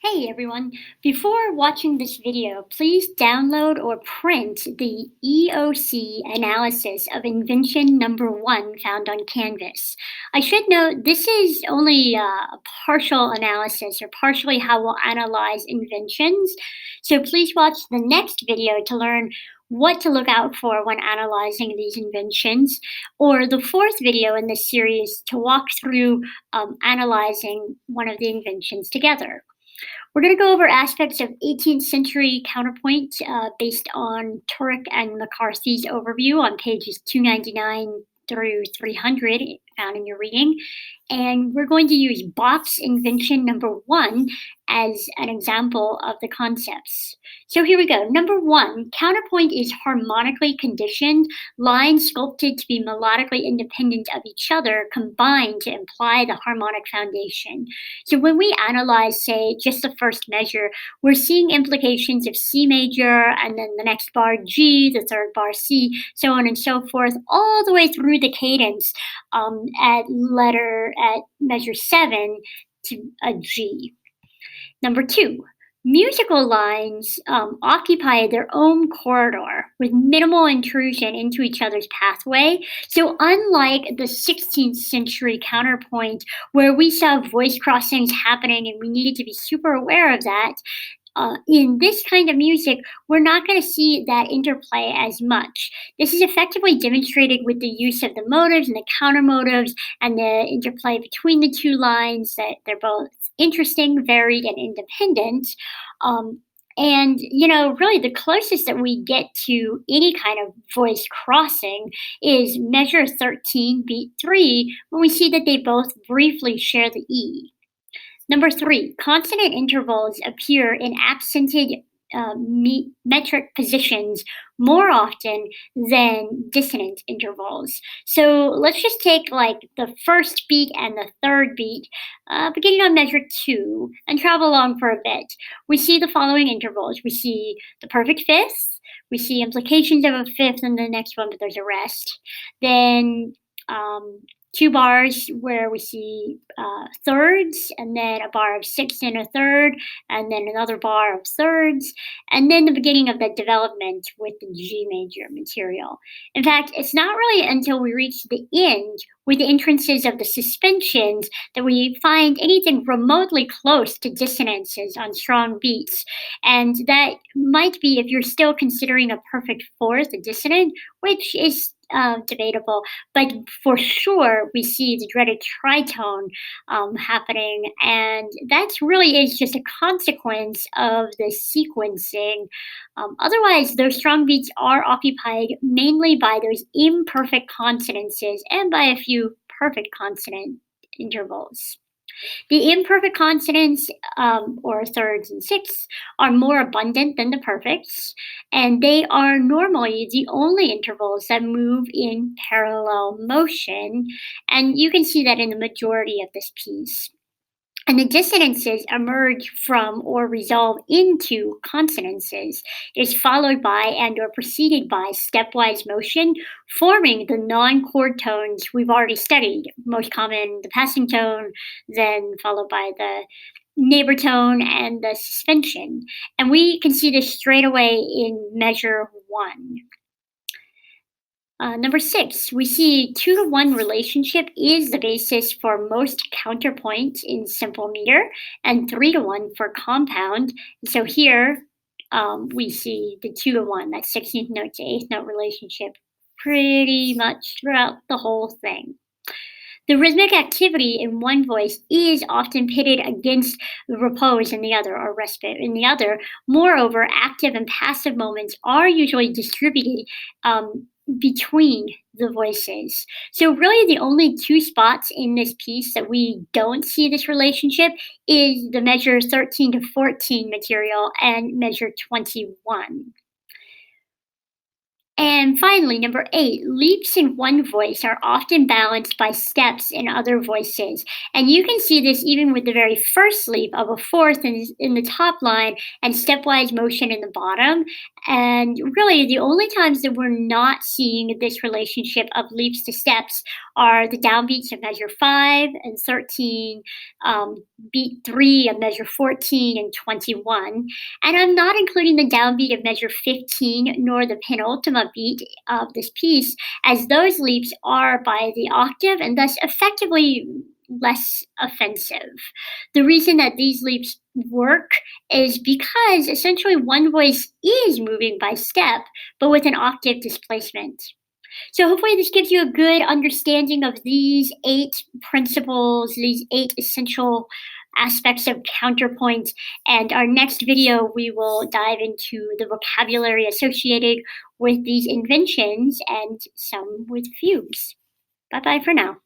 Hey everyone, before watching this video, please download or print the EOC analysis of invention number one found on Canvas. I should note this is only a partial analysis or partially how we'll analyze inventions. So please watch the next video to learn what to look out for when analyzing these inventions, or the fourth video in this series to walk through analyzing one of the inventions together. We're going to go over aspects of 18th century counterpoint based on Turek and McCarthy's overview on pages 299 through 300 found in your reading. And we're going to use Bach's invention number one as an example of the concepts. So here we go. Number one, counterpoint is harmonically conditioned, lines sculpted to be melodically independent of each other combined to imply the harmonic foundation. So when we analyze, say, just the first measure, we're seeing implications of C major and then the next bar G, the third bar C, so on and so forth, all the way through the cadence at measure 7 to a G. Number two, musical lines occupy their own corridor with minimal intrusion into each other's pathway. So, unlike the 16th century counterpoint, where we saw voice crossings happening and we needed to be super aware of that, in this kind of music, we're not going to see that interplay as much. This is effectively demonstrated with the use of the motives and the counter motives and the interplay between the two lines, that they're both interesting, varied, and independent. Really the closest that we get to any kind of voice crossing is measure 13, beat 3, when we see that they both briefly share the E. Number three, consonant intervals appear in accented metric positions more often than dissonant intervals. So let's just take like the first beat and the third beat, beginning on measure 2, and travel along for a bit. We see the following intervals. We see the perfect fifth, we see implications of a fifth in the next one, but there's a rest. Then um, 2 bars where we see thirds, and then a bar of sixths and a third, and then another bar of thirds, and then the beginning of the development with the G major material. In fact, it's not really until we reach the end with the entrances of the suspensions that we find anything remotely close to dissonances on strong beats. And that might be if you're still considering a perfect fourth a dissonant, which is debatable, but for sure we see the dreaded tritone happening, and that really is just a consequence of the sequencing. Otherwise, those strong beats are occupied mainly by those imperfect consonances and by a few perfect consonant intervals. The imperfect consonants, or thirds and sixths, are more abundant than the perfects, and they are normally the only intervals that move in parallel motion, and you can see that in the majority of this piece. And the dissonances emerge from or resolve into consonances, is followed by and or preceded by stepwise motion, forming the non-chord tones we've already studied. Most common, the passing tone, then followed by the neighbor tone and the suspension. And we can see this straight away in measure 1. Number 6, we see 2-to-1 relationship is the basis for most counterpoint in simple meter, and 3-to-1 for compound. So here we see the 2-to-1, that 16th note to 8th note relationship, pretty much throughout the whole thing. The rhythmic activity in one voice is often pitted against the repose in the other, or respite in the other. Moreover, active and passive moments are usually distributed between the voices. So, really, the only two spots in this piece that we don't see this relationship is the measure 13 to 14 material and measure 21. And finally, number 8, leaps in one voice are often balanced by steps in other voices. And you can see this even with the very first leap of a fourth in the top line and stepwise motion in the bottom. And really, the only times that we're not seeing this relationship of leaps to steps are the downbeats of measure 5 and 13, um, beat 3 of measure 14 and 21. And I'm not including the downbeat of measure 15 nor the penultimate beat of this piece, as those leaps are by the octave and thus effectively less offensive. The reason that these leaps work is because essentially one voice is moving by step, but with an octave displacement. So hopefully this gives you a good understanding of these 8 principles, these 8 essential aspects of counterpoint. And our next video, we will dive into the vocabulary associated with these inventions and some with fugues. Bye bye for now.